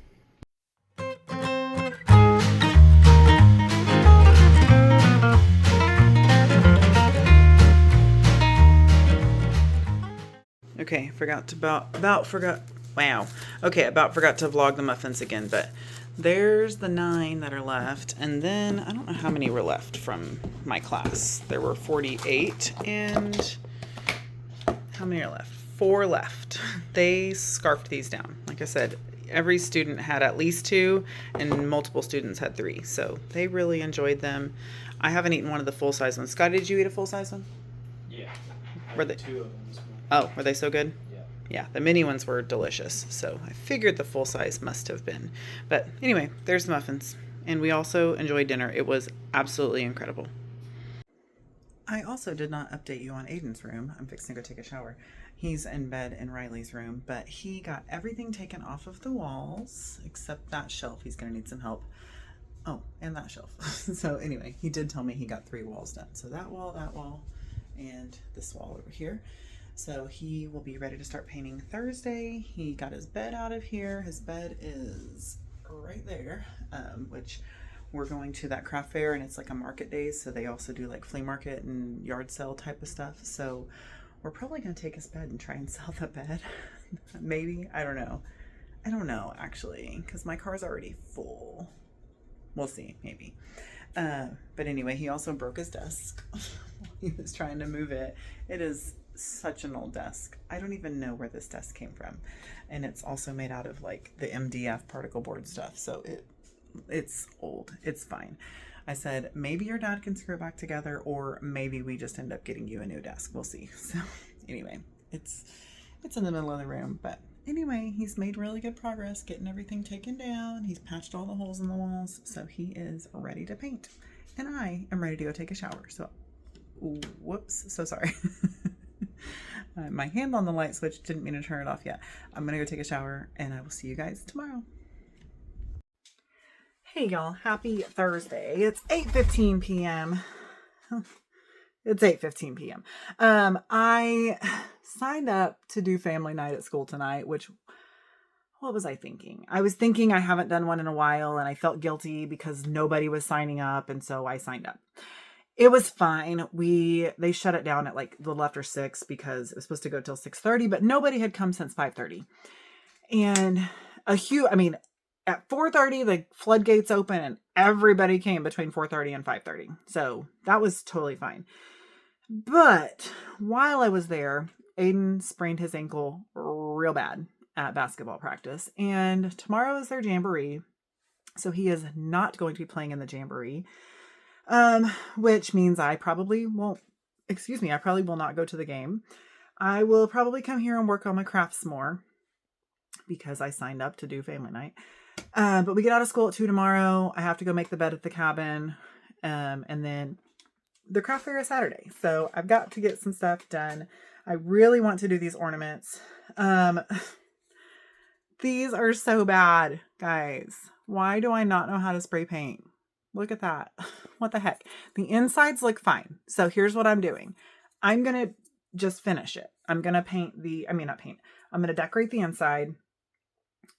Okay, forgot to vlog the muffins again, but there's the 9 that are left. And then I don't know how many were left from my class. There were 48, and how many are left? 4 left. They scarfed these down. Like I said, every student had at least 2, and multiple students had 3. So they really enjoyed them. I haven't eaten one of the full-size ones. Scott, did you eat a full-size one? Yeah. Were they 2 of them? Oh, were they so good? Yeah. Yeah, the mini ones were delicious. So I figured the full size must have been. But anyway, there's the muffins. And we also enjoyed dinner. It was absolutely incredible. I also did not update you on Aiden's room. I'm fixing to go take a shower. He's in bed in Riley's room, but he got everything taken off of the walls except that shelf. He's going to need some help. Oh, and that shelf. So anyway, he did tell me he got 3 walls done. So that wall, and this wall over here. So he will be ready to start painting Thursday. He got his bed out of here. His bed is right there, which we're going to that craft fair, and it's like a market days, so they also do like flea market and yard sale type of stuff. So we're probably going to take his bed and try and sell the bed. Maybe. I don't know actually, because my car's already full. We'll see, maybe. But anyway, he also broke his desk. He was trying to move it. It is such an old desk. I don't even know where this desk came from. And it's also made out of like the MDF particle board stuff. So it's old. It's fine. I said, maybe your dad can screw it back together, or maybe we just end up getting you a new desk. We'll see. So anyway, it's in the middle of the room. But anyway, he's made really good progress getting everything taken down. He's patched all the holes in the walls. So he is ready to paint. And I am ready to go take a shower. So, whoops. So sorry. My hand on the light switch, didn't mean to turn it off yet. I'm going to go take a shower, and I will see you guys tomorrow. Hey y'all, happy Thursday. It's 8:15 p.m. It's 8:15 p.m. I signed up to do family night at school tonight, which, what was I thinking? I was thinking I haven't done one in a while, and I felt guilty because nobody was signing up, and so I signed up. It was fine. They shut it down at like a little after 6 because it was supposed to go till 6:30, but nobody had come since 5:30. And at 4:30, the floodgates open and everybody came between 4:30 and 5:30. So that was totally fine. But while I was there, Aiden sprained his ankle real bad at basketball practice. And tomorrow is their jamboree. So he is not going to be playing in the jamboree. Which means I probably will not go to the game. I will probably come here and work on my crafts more because I signed up to do family night. But we get out of school at 2 tomorrow. I have to go make the bed at the cabin. And then the craft fair is Saturday. So I've got to get some stuff done. I really want to do these ornaments. These are so bad, guys. Why do I not know how to spray paint? Look at that. What the heck? The insides look fine. So here's what I'm doing. I'm going to just finish it. I'm going to I'm going to decorate the inside,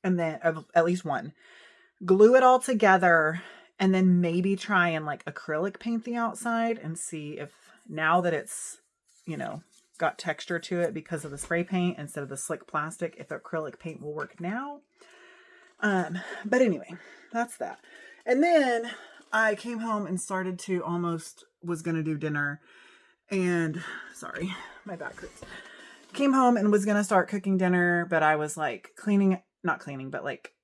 and then at least one, glue it all together, and then maybe try and like acrylic paint the outside and see if, now that it's, got texture to it because of the spray paint instead of the slick plastic, if the acrylic paint will work now. But anyway, that's that. And then I came home and was going to do dinner, and sorry, my back hurts. Came home and was going to start cooking dinner, but I was like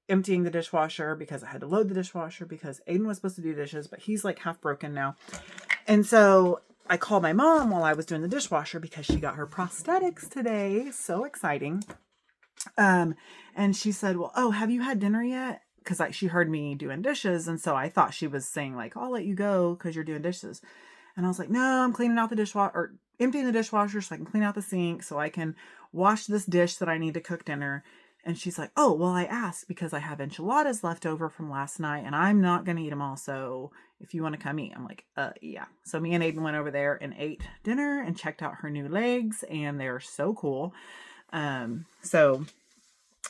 emptying the dishwasher because I had to load the dishwasher because Aiden was supposed to do dishes, but he's like half broken now. And so I called my mom while I was doing the dishwasher because she got her prosthetics today. So exciting. And she said, well, have you had dinner yet? Because she heard me doing dishes. And so I thought she was saying like, I'll let you go because you're doing dishes. And I was like, no, I'm cleaning out the dishwasher, or emptying the dishwasher so I can clean out the sink so I can wash this dish that I need to cook dinner. And she's like, oh, well, I asked because I have enchiladas left over from last night and I'm not going to eat them all. So if you want to come eat, I'm like, yeah. So me and Aiden went over there and ate dinner and checked out her new legs, and they're so cool. So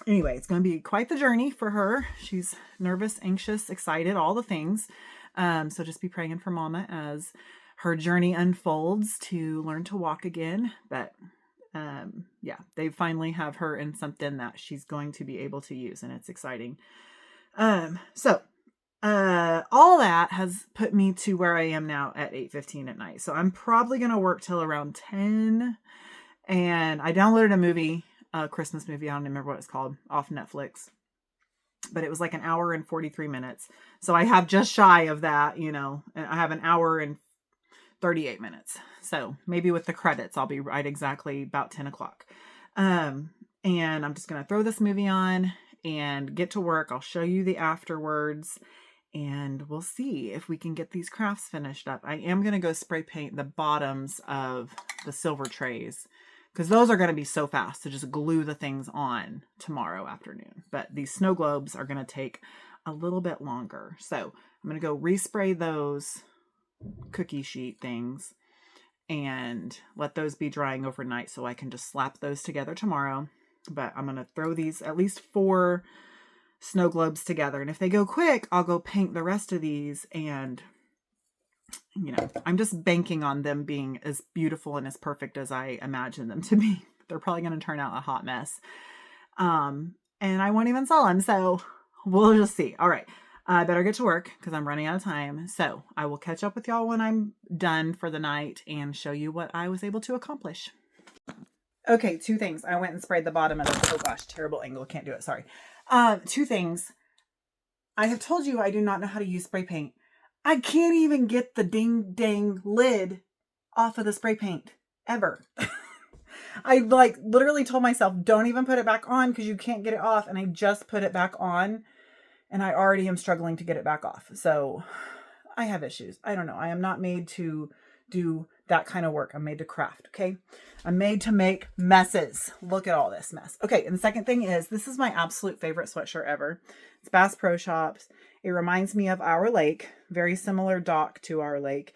anyway, it's going to be quite the journey for her. She's nervous, anxious, excited, all the things. So just be praying for Mama as her journey unfolds to learn to walk again. But yeah, they finally have her in something that she's going to be able to use, and it's exciting. So all that has put me to where I am now at 8:15 at night. So I'm probably going to work till around 10. And I downloaded a movie, a Christmas movie. I don't remember what it's called, off Netflix, but it was like an hour and 43 minutes. So I have just shy of that, and I have an hour and 38 minutes. So maybe with the credits, I'll be right exactly about 10 o'clock. And I'm just going to throw this movie on and get to work. I'll show you the afterwards, and we'll see if we can get these crafts finished up. I am going to go spray paint the bottoms of the silver trays, because those are going to be so fast to just glue the things on tomorrow afternoon. But these snow globes are going to take a little bit longer. So I'm going to go respray those cookie sheet things and let those be drying overnight so I can just slap those together tomorrow. But I'm going to throw these, at least 4 snow globes together. And if they go quick, I'll go paint the rest of these. And, you know, I'm just banking on them being as beautiful and as perfect as I imagine them to be. They're probably going to turn out a hot mess. And I won't even sell them. So we'll just see. All right. I better get to work because I'm running out of time. So I will catch up with y'all when I'm done for the night and show you what I was able to accomplish. Okay, 2 things. I went and sprayed the bottom of this. Oh gosh, terrible angle. Can't do it. Sorry. 2 things. I have told you I do not know how to use spray paint. I can't even get the ding dang lid off of the spray paint ever. I like literally told myself, don't even put it back on because you can't get it off. And I just put it back on and I already am struggling to get it back off. So I have issues. I don't know. I am not made to do that kind of work. I'm made to craft. Okay. I'm made to make messes. Look at all this mess. Okay. And the second thing is, this is my absolute favorite sweatshirt ever. It's Bass Pro Shops. It reminds me of Our Lake, very similar dock to Our Lake.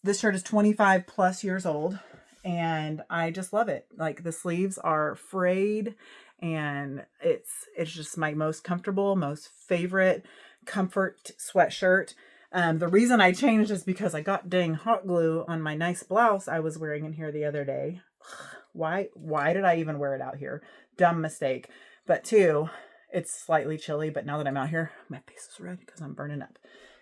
This shirt is 25 plus years old and I just love it. Like the sleeves are frayed and it's just my most comfortable, most favorite comfort sweatshirt. The reason I changed is because I got dang hot glue on my nice blouse I was wearing in here the other day. Why did I even wear it out here? Dumb mistake. But 2, it's slightly chilly, but now that I'm out here, my face is red because I'm burning up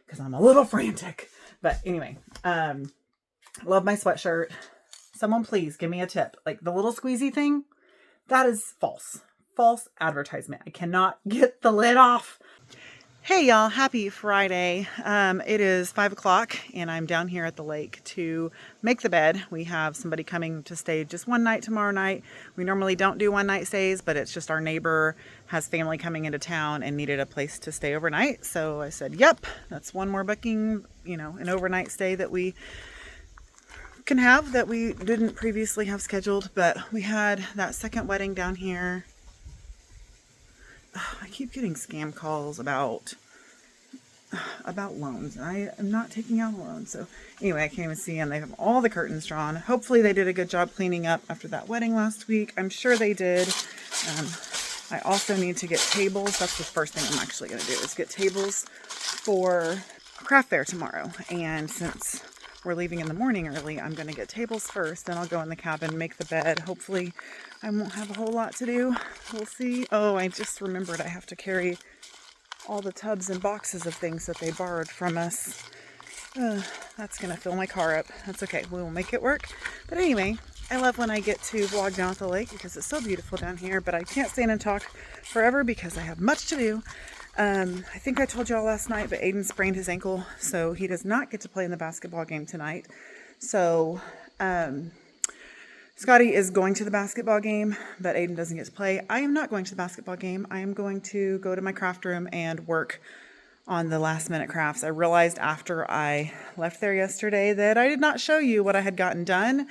because I'm a little frantic. But anyway, love my sweatshirt. Someone please give me a tip. Like the little squeezy thing, that is false advertisement. I cannot get the lid off. Hey y'all, happy Friday. It is 5 o'clock and I'm down here at the lake to make the bed. We have somebody coming to stay just one night tomorrow night. We normally don't do one night stays, but it's just our neighbor has family coming into town and needed a place to stay overnight. So I said, yep, that's one more booking, you know, an overnight stay that we can have that we didn't previously have scheduled. But we had that second wedding down here. I keep getting scam calls about loans. I am not taking out a loan. So anyway, I can't even see them. They have all the curtains drawn. Hopefully they did a good job cleaning up after that wedding last week. I'm sure they did. I also need to get tables. That's the first thing I'm actually going to do is get tables for craft fair tomorrow. And since we're leaving in the morning early, I'm going to get tables first. Then I'll go in the cabin, make the bed. Hopefully I won't have a whole lot to do. We'll see. Oh, I just remembered I have to carry all the tubs and boxes of things that they borrowed from us. That's going to fill my car up. That's okay. We will make it work. But anyway, I love when I get to vlog down at the lake because it's so beautiful down here. But I can't stand and talk forever because I have much to do. I think I told y'all last night, but Aiden sprained his ankle, so he does not get to play in the basketball game tonight. So, Scotty is going to the basketball game, but Aiden doesn't get to play. I am not going to the basketball game. I am going to go to my craft room and work on the last minute crafts. I realized after I left there yesterday that I did not show you what I had gotten done.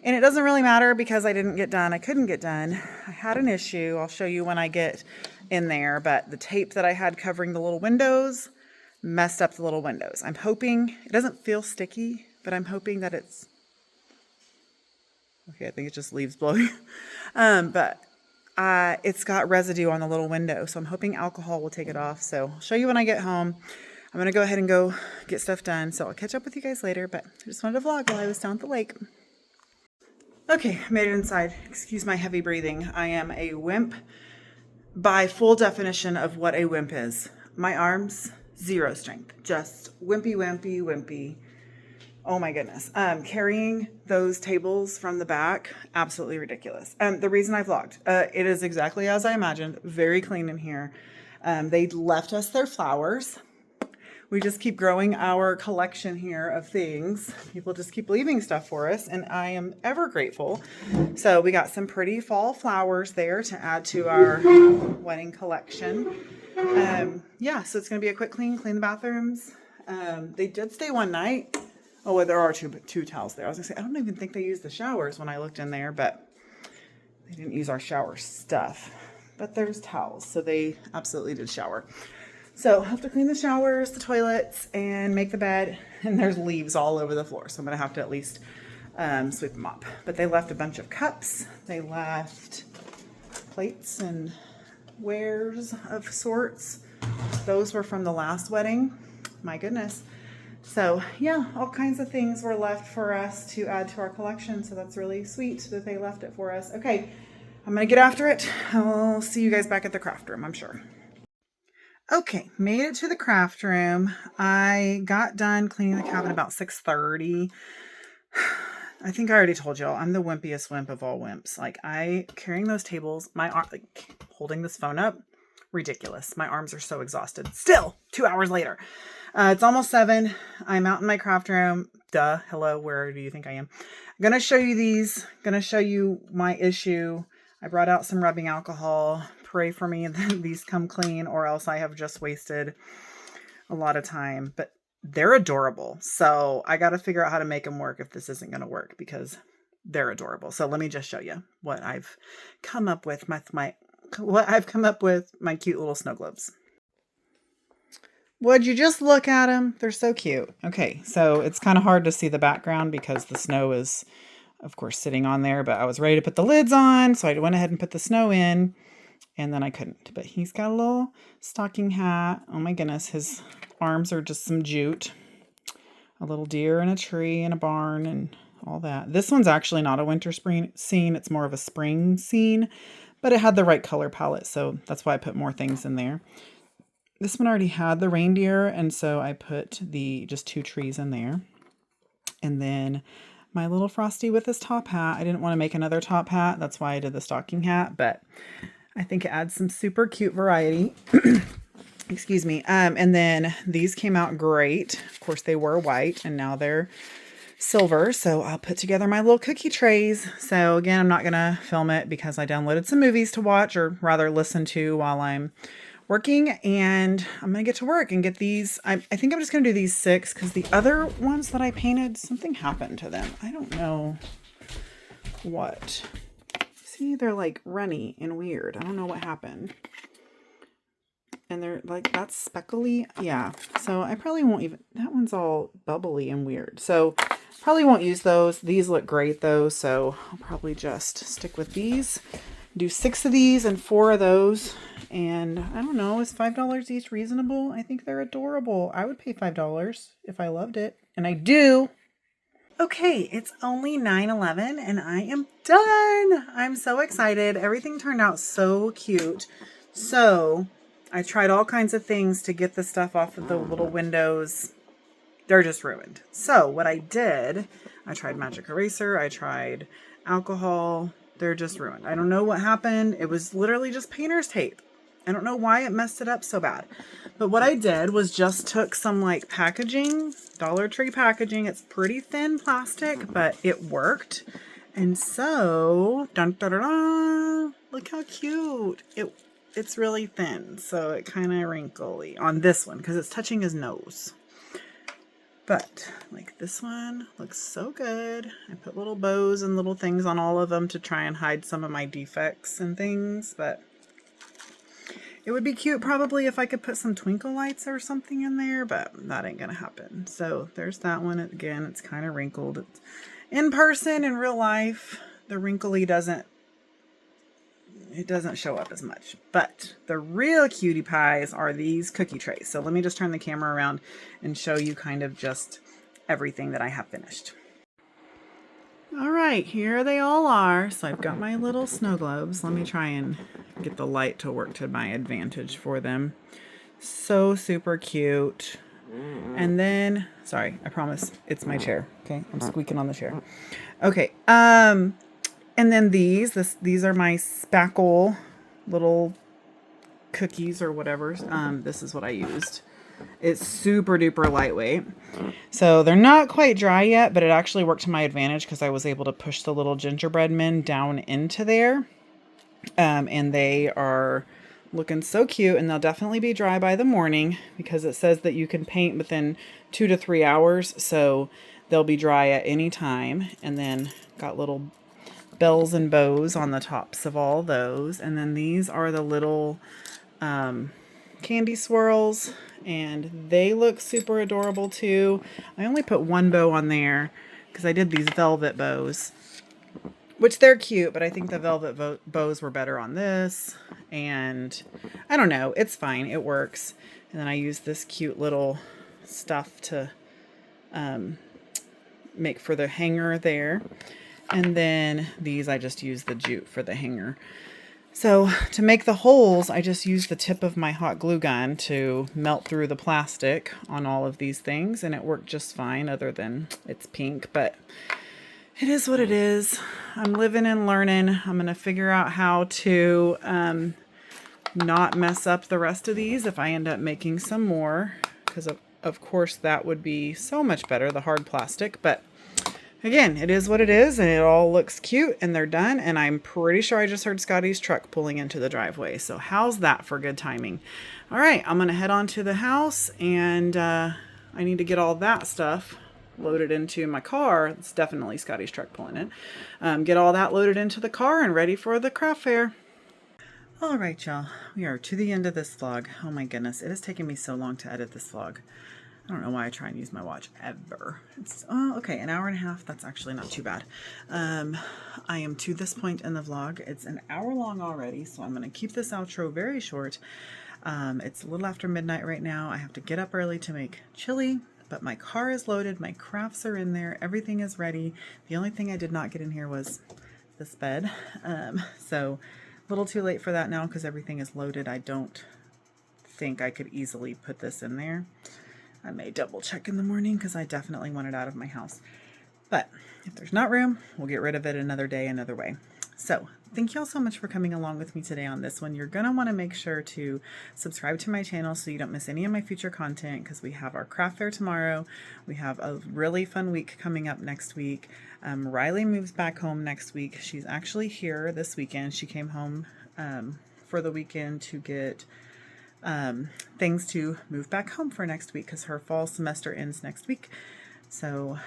And it doesn't really matter because I didn't get done. I couldn't get done. I had an issue. I'll show you when I get in there. But the tape that I had covering the little windows messed up the little windows. I'm hoping, it doesn't feel sticky, but I'm hoping that it's, okay, I think it just leaves blowing. But it's got residue on the little window. So I'm hoping alcohol will take it off. So I'll show you when I get home. I'm going to go ahead and go get stuff done. So I'll catch up with you guys later. But I just wanted to vlog while I was down at the lake. Okay, made it inside. Excuse my heavy breathing. I am a wimp by full definition of what a wimp is. My arms, 0 strength. Just wimpy. Oh my goodness. Carrying those tables from the back, absolutely ridiculous. The reason I vlogged, it is exactly as I imagined. Very clean in here. They left us their flowers. We just keep growing our collection here of things. People just keep leaving stuff for us, and I am ever grateful. So we got some pretty fall flowers there to add to our wedding collection. Yeah, so it's going to be a quick clean the bathrooms. They did stay one night. Oh, well, there are two towels there. I was going to say, I don't even think they used the showers when I looked in there, but they didn't use our shower stuff. But there's towels, so they absolutely did shower. So I have to clean the showers, the toilets, and make the bed. And there's leaves all over the floor. So I'm going to have to at least sweep them up. But they left a bunch of cups. They left plates and wares of sorts. Those were from the last wedding. My goodness. So yeah, all kinds of things were left for us to add to our collection. So that's really sweet that they left it for us. Okay, I'm gonna get after it. I'll see you guys back at the craft room, I'm sure. Okay, made it to the craft room. I got done cleaning the cabin about 6:30. I think I already told y'all, I'm the wimpiest wimp of all wimps. Like, carrying those tables, my arm, like, holding this phone up, ridiculous. My arms are so exhausted. Still, 2 hours later. It's almost 7. I'm out in my craft room. Duh. Hello. Where do you think I am? I'm going to show you these. Going to show you my issue. I brought out some rubbing alcohol. Pray for me that these come clean, or else I have just wasted a lot of time. But they're adorable. So I got to figure out how to make them work if this isn't going to work, because they're adorable. So let me just show you what I've come up with my cute little snow globes. Would you just look at them? They're so cute. Okay, so it's kind of hard to see the background because the snow is, of course, sitting on there, but I was ready to put the lids on, so I went ahead and put the snow in, and then I couldn't. But he's got a little stocking hat. Oh my goodness, his arms are just some jute. A little deer and a tree and a barn and all that. This one's actually not a winter spring scene. It's more of a spring scene, but it had the right color palette, so that's why I put more things in there. This one already had the reindeer, and so I put just 2 trees in there. And then my little Frosty with his top hat. I didn't want to make another top hat. That's why I did the stocking hat, but I think it adds some super cute variety. Excuse me. And then these came out great. Of course, they were white, and now they're silver. So I'll put together my little cookie trays. So again, I'm not going to film it because I downloaded some movies to watch, or rather listen to, while I'm working. And I'm going to get to work and get these. I think I'm just going to do these 6 because the other ones that I painted, something happened to them. I don't know what. See, they're like runny and weird. I don't know what happened. And they're like, that's speckly. Yeah. So I probably won't even, that one's all bubbly and weird. So probably won't use those. These look great though. So I'll probably just stick with these. Do 6 of these and 4 of those. And I don't know, is $5 each reasonable? I think they're adorable. I would pay $5 if I loved it. And I do. Okay, it's only 9:11 and I am done. I'm so excited. Everything turned out so cute. So I tried all kinds of things to get the stuff off of the little windows. They're just ruined. So what I did, I tried magic eraser. I tried alcohol. They're just ruined. I don't know what happened. It was literally just painter's tape. I don't know why it messed it up so bad. But what I did was just took some like packaging, Dollar Tree packaging. It's pretty thin plastic, but it worked. And so, dun, dun, dun, dun, look how cute. It's really thin, so it kind of wrinkly on this one because it's touching his nose. But like this one looks so good. I put little bows and little things on all of them to try and hide some of my defects and things, but it would be cute probably if I could put some twinkle lights or something in there, but that ain't gonna happen. So there's that one. Again, it's kind of wrinkled. It's in person, in real life, the wrinkly doesn't show up as much. But the real cutie pies are these cookie trays. So let me just turn the camera around and show you kind of just everything that I have finished. All right, here they all are. So I've got my little snow globes. Let me try and get the light to work to my advantage for them. So super cute. And then, sorry, I promise it's my chair. Okay, I'm squeaking on the chair. Okay, and then these are my spackle little cookies or whatever. This is what I used. It's super duper lightweight. So they're not quite dry yet, but it actually worked to my advantage because I was able to push the little gingerbread men down into there. And they are looking so cute, and they'll definitely be dry by the morning because it says that you can paint within 2 to 3 hours. So they'll be dry at any time. And then got little bells and bows on the tops of all those. And then these are the little candy swirls, and they look super adorable too. I only put 1 bow on there because I did these velvet bows. which they're cute, but I think the velvet bows were better on this. And I don't know, it's fine. It works. And then I use this cute little stuff to make for the hanger there. And then these, I just use the jute for the hanger. So to make the holes, I just use the tip of my hot glue gun to melt through the plastic on all of these things. And it worked just fine, other than it's pink, but it is what it is. I'm living and learning. I'm going to figure out how to not mess up the rest of these if I end up making some more, because of course that would be so much better, the hard plastic. But again, it is what it is, and it all looks cute, and they're done. And I'm pretty sure I just heard Scotty's truck pulling into the driveway. So how's that for good timing? All right, I'm going to head on to the house, and I need to get all that stuff loaded into my car. It's definitely Scotty's truck pulling it. Get all that loaded into the car and ready for the craft fair. All right, y'all, we are to the end of this vlog. Oh my goodness, it has taken me so long to edit this vlog. I don't know why I try and use my watch ever. It's okay, an hour and a half. That's actually not too bad. I am to this point in the vlog. It's an hour long already, so I'm going to keep this outro very short. It's a little after midnight right now. I have to get up early to make chili, but my car is loaded. My crafts are in there. Everything is ready. The only thing I did not get in here was this bed. So a little too late for that now because everything is loaded. I don't think I could easily put this in there. I may double check in the morning because I definitely want it out of my house. But if there's not room, we'll get rid of it another day, another way. So thank you all so much for coming along with me today on this one. You're going to want to make sure to subscribe to my channel so you don't miss any of my future content, because we have our craft fair tomorrow. We have a really fun week coming up next week. Riley moves back home next week. She's actually here this weekend. She came home for the weekend to get things to move back home for next week because her fall semester ends next week. So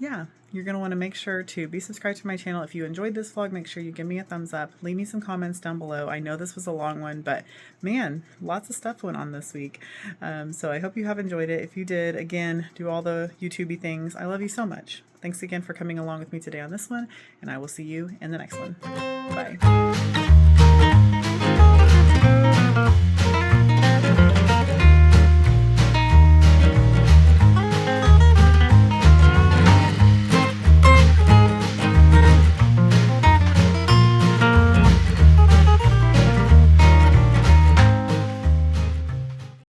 yeah, you're going to want to make sure to be subscribed to my channel. If you enjoyed this vlog, make sure you give me a thumbs up. Leave me some comments down below. I know this was a long one, but man, lots of stuff went on this week. So I hope you have enjoyed it. If you did, again, do all the YouTubey things. I love you so much. Thanks again for coming along with me today on this one, and I will see you in the next one. Bye.